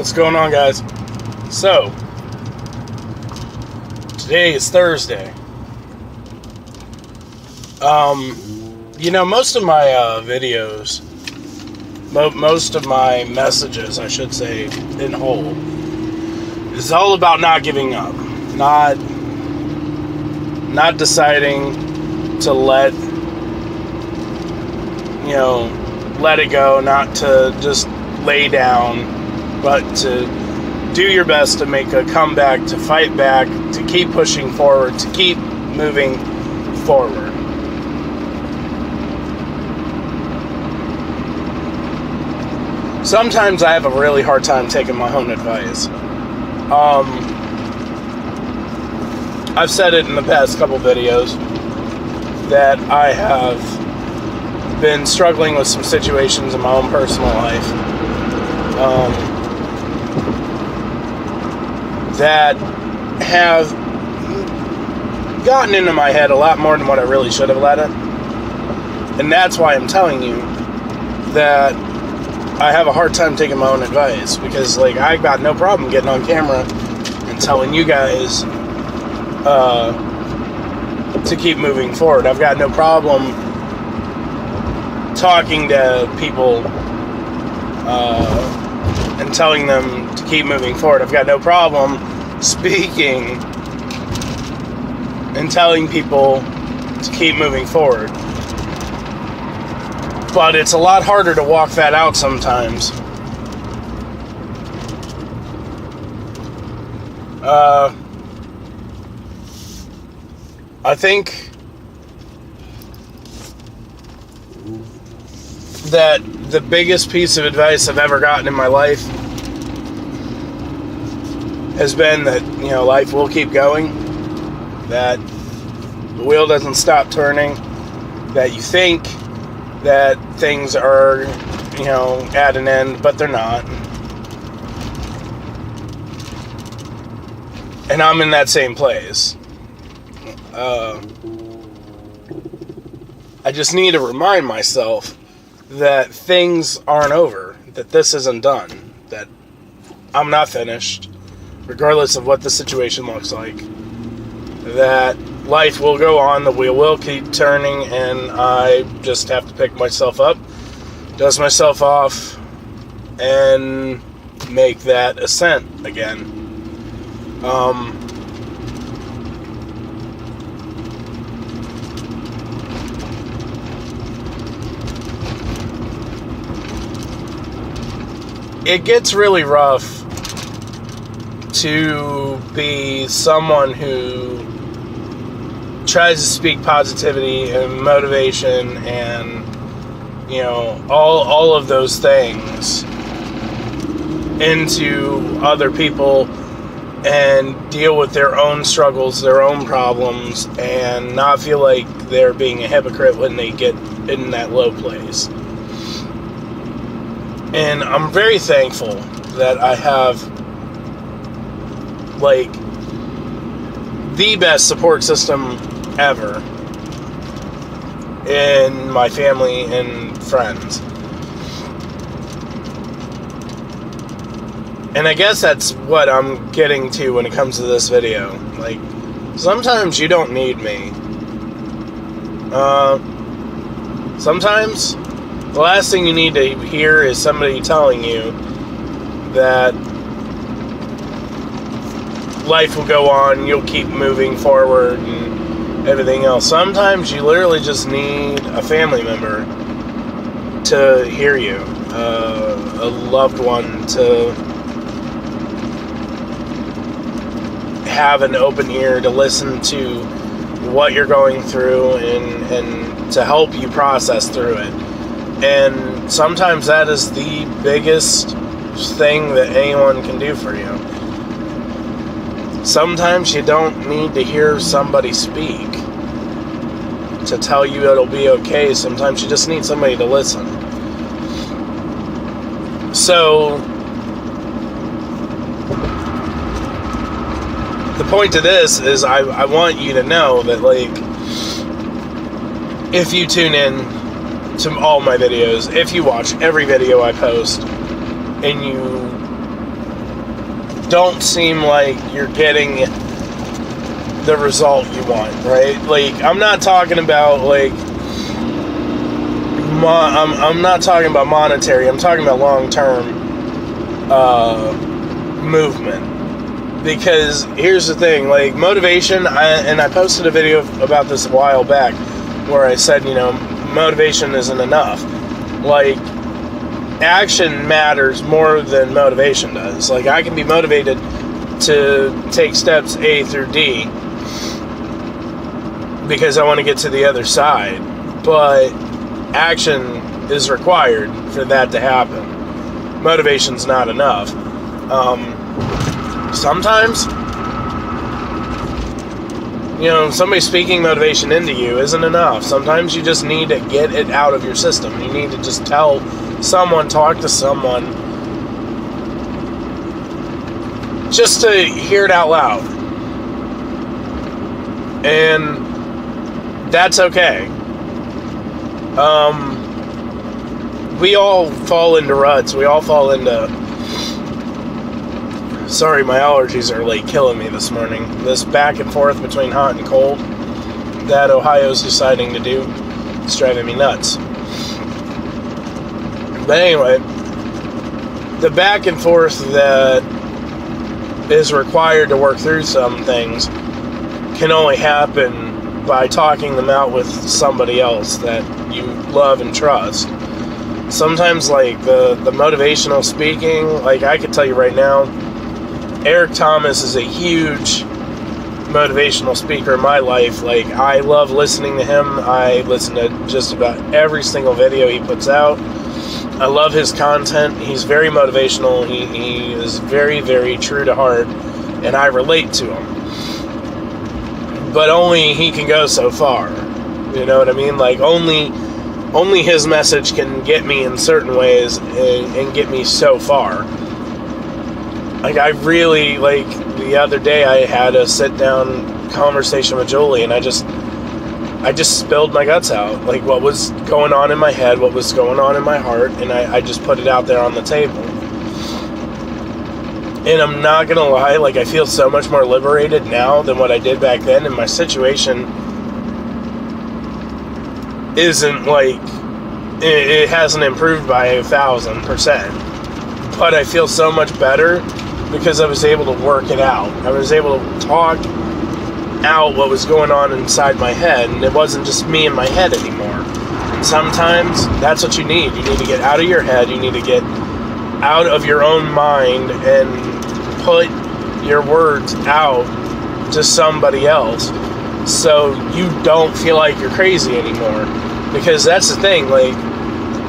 What's going on, guys? So, today is Thursday. Most of my videos, most of my messages, I should say, in whole, is all about not giving up, not deciding to let it go, not to just lay down, but to do your best to make a comeback, to fight back, to keep pushing forward, to keep moving forward. Sometimes I have a really hard time taking my own advice. I've said it in the past couple videos that I have been struggling with some situations in my own personal life that have gotten into my head a lot more than what I really should have let it. And that's why I'm telling you that I have a hard time taking my own advice, because I got no problem getting on camera and telling you guys to keep moving forward. I've got no problem talking to people and telling them to keep moving forward. I've got no problem speaking and telling people to keep moving forward. But it's a lot harder to walk that out sometimes. I think that the biggest piece of advice I've ever gotten in my life has been that, life will keep going, that the wheel doesn't stop turning, that you think that things are, at an end, but they're not. And I'm in that same place. I just need to remind myself that things aren't over, that this isn't done, that I'm not finished, regardless of what the situation looks like, that life will go on, the wheel will keep turning, and I just have to pick myself up, dust myself off, and make that ascent again. It gets really rough to be someone who tries to speak positivity and motivation and, all of those things into other people and deal with their own struggles, their own problems, and not feel like they're being a hypocrite when they get in that low place. And I'm very thankful that I have, the best support system ever in my family and friends. And I guess that's what I'm getting to when it comes to this video. Sometimes you don't need me. Sometimes the last thing you need to hear is somebody telling you that life will go on, you'll keep moving forward, and everything else. Sometimes you literally just need a family member to hear you, a loved one to have an open ear to listen to what you're going through and to help you process through it. And sometimes that is the biggest thing that anyone can do for you. Sometimes you don't need to hear somebody speak to tell you it'll be okay. Sometimes you just need somebody to listen. So, the point to this is I want you to know that, if you tune in to all my videos, if you watch every video I post, and you don't seem like you're getting the result you want, right? Like, I'm not talking about, like, I'm not talking about monetary. I'm talking about long-term movement. Because here's the thing, like, motivation, I posted a video about this a while back where I said, motivation isn't enough. Like, action matters more than motivation does. Like, I can be motivated to take steps A through D because I want to get to the other side, but action is required for that to happen. Motivation's not enough. Sometimes, somebody speaking motivation into you isn't enough. Sometimes you just need to get it out of your system. You need to just tell someone, talk to someone, just to hear it out loud. And that's okay. We all fall into ruts. We all fall into... Sorry, my allergies are, like, killing me this morning. This back and forth between hot and cold that Ohio's deciding to do is driving me nuts. But anyway, the back and forth that is required to work through some things can only happen by talking them out with somebody else that you love and trust. Sometimes, like, the motivational speaking, like, I could tell you right now, Eric Thomas is a huge motivational speaker in my life. Like, I love listening to him. I listen to just about every single video he puts out. I love his content. He's very motivational. He is very, very true to heart, and I relate to him. But only he can go so far. You know what I mean? Like, only his message can get me in certain ways and get me so far. Like, I really, like, the other day I had a sit-down conversation with Julie, and I just spilled my guts out. Like, what was going on in my head, what was going on in my heart, and I just put it out there on the table. And I'm not gonna lie, like, I feel so much more liberated now than what I did back then, and my situation isn't, like, it hasn't improved by 1,000%. But I feel so much better because I was able to work it out. I was able to talk out what was going on inside my head, and it wasn't just me in my head anymore. And sometimes that's what you need. You need to get out of your head. You need to get out of your own mind and put your words out to somebody else so you don't feel like you're crazy anymore. Because that's the thing, like,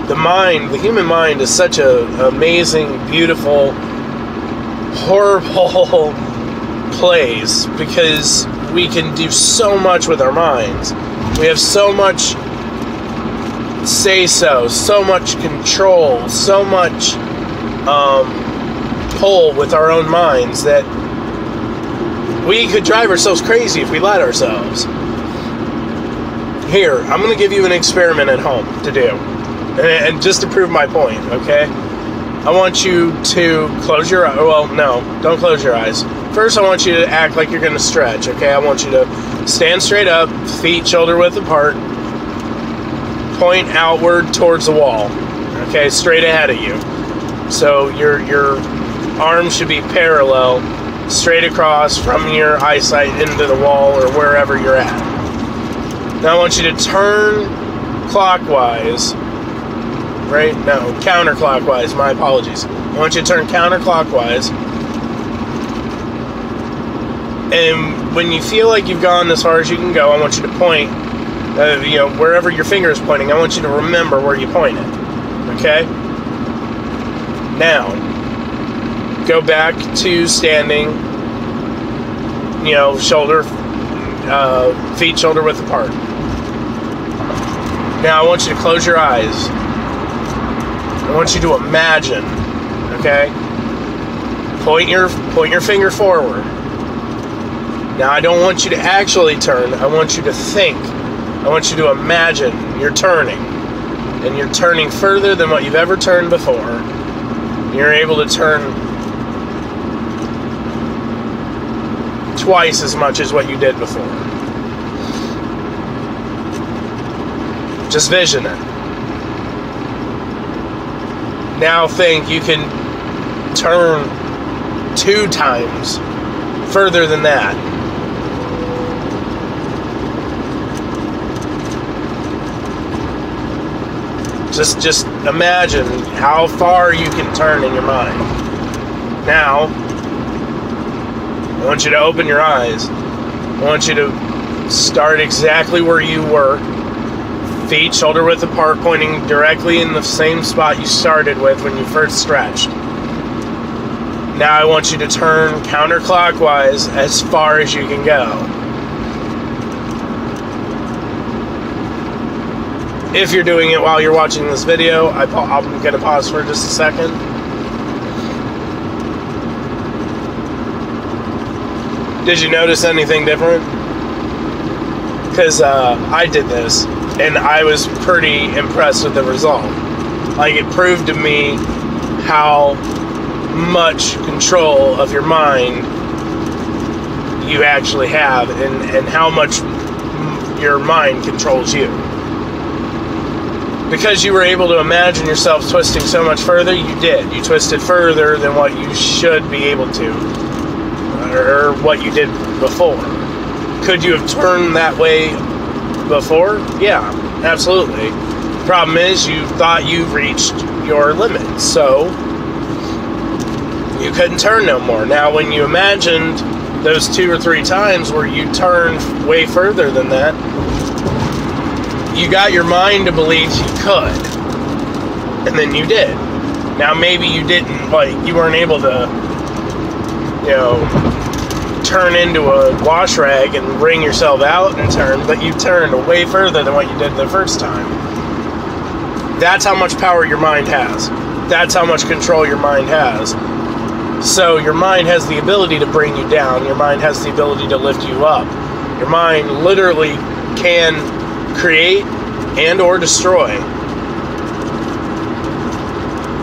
the human mind is such a amazing, beautiful, horrible place because we can do so much with our minds. We have so much say-so, so much control, so much pull with our own minds that we could drive ourselves crazy if we let ourselves. Here, I'm going to give you an experiment at home to do, and just to prove my point, okay? I want you to close your eyes. Well, no, don't close your eyes. First, I want you to act like you're going to stretch, okay? I want you to stand straight up, feet shoulder-width apart, point outward towards the wall, okay? Straight ahead of you. So your arms should be parallel, straight across from your eyesight into the wall or wherever you're at. Now I want you to turn clockwise. Right? No, counterclockwise. My apologies. I want you to turn counterclockwise. And when you feel like you've gone as far as you can go, I want you to point, wherever your finger is pointing, I want you to remember where you pointed. Okay? Now, go back to standing, feet shoulder width apart. Now I want you to close your eyes. I want you to imagine, okay? Point your finger forward. Now I don't want you to actually turn. I want you to think. I want you to imagine you're turning. And you're turning further than what you've ever turned before. You're able to turn twice as much as what you did before. Just vision it. Now think you can turn 2 times further than that. Just imagine how far you can turn in your mind. Now, I want you to open your eyes. I want you to start exactly where you were. Feet shoulder width apart, pointing directly in the same spot you started with when you first stretched. Now I want you to turn counterclockwise as far as you can go. If you're doing it while you're watching this video, I'm going to pause for just a second. Did you notice anything different? Because I did this, and I was pretty impressed with the result. Like, it proved to me how much control of your mind you actually have, and how much your mind controls you. Because you were able to imagine yourself twisting so much further, you did. You twisted further than what you should be able to, or what you did before. Could you have turned that way before? Yeah, absolutely. Problem is, you thought you reached your limit, so you couldn't turn no more. Now, when you imagined those 2 or 3 times where you turned way further than that, you got your mind to believe you could, and then you did. Now, maybe you didn't, like, you weren't able to, turn into a wash rag and wring yourself out and turn, but you turned way further than what you did the first time. That's how much power your mind has. That's how much control your mind has. So your mind has the ability to bring you down. Your mind has the ability to lift you up. Your mind literally can create and or destroy.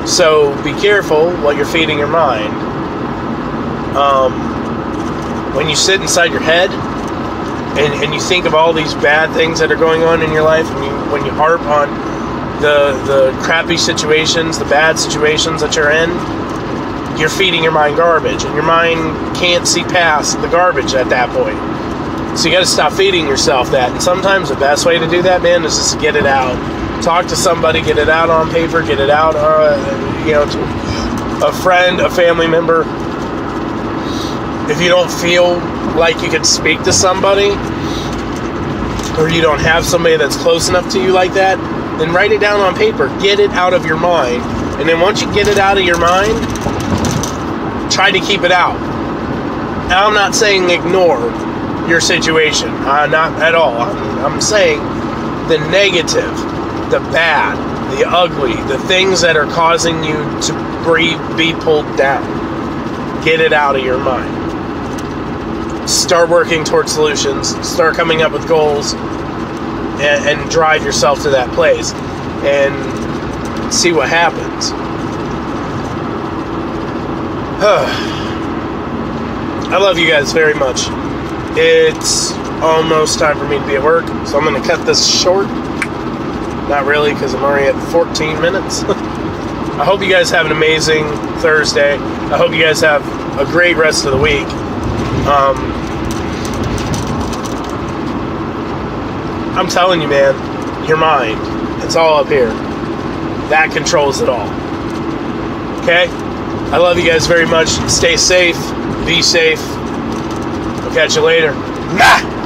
So be careful what you're feeding your mind. When you sit inside your head and you think of all these bad things that are going on in your life, and when you harp on the crappy situations, the bad situations that you're in, you're feeding your mind garbage, and your mind can't see past the garbage at that point. So you got to stop feeding yourself that. And sometimes the best way to do that, man, is just to get it out. Talk to somebody, get it out on paper, get it out, to a friend, a family member. If you don't feel like you can speak to somebody, or you don't have somebody that's close enough to you like that, then write it down on paper. Get it out of your mind. And then once you get it out of your mind, try to keep it out. Now, I'm not saying ignore your situation. Not at all. I'm saying the negative, the bad, the ugly, the things that are causing you to be pulled down. Get it out of your mind. Start working towards solutions. Start coming up with goals, and drive yourself to that place, and see what happens. I love you guys very much. It's almost time for me to be at work, so I'm going to cut this short. Not really, because I'm already at 14 minutes. I hope you guys have an amazing Thursday. I hope you guys have a great rest of the week. I'm telling you, man, your mind, it's all up here. That controls it all. Okay? I love you guys very much. Stay safe. Be safe. I'll catch you later. Nah!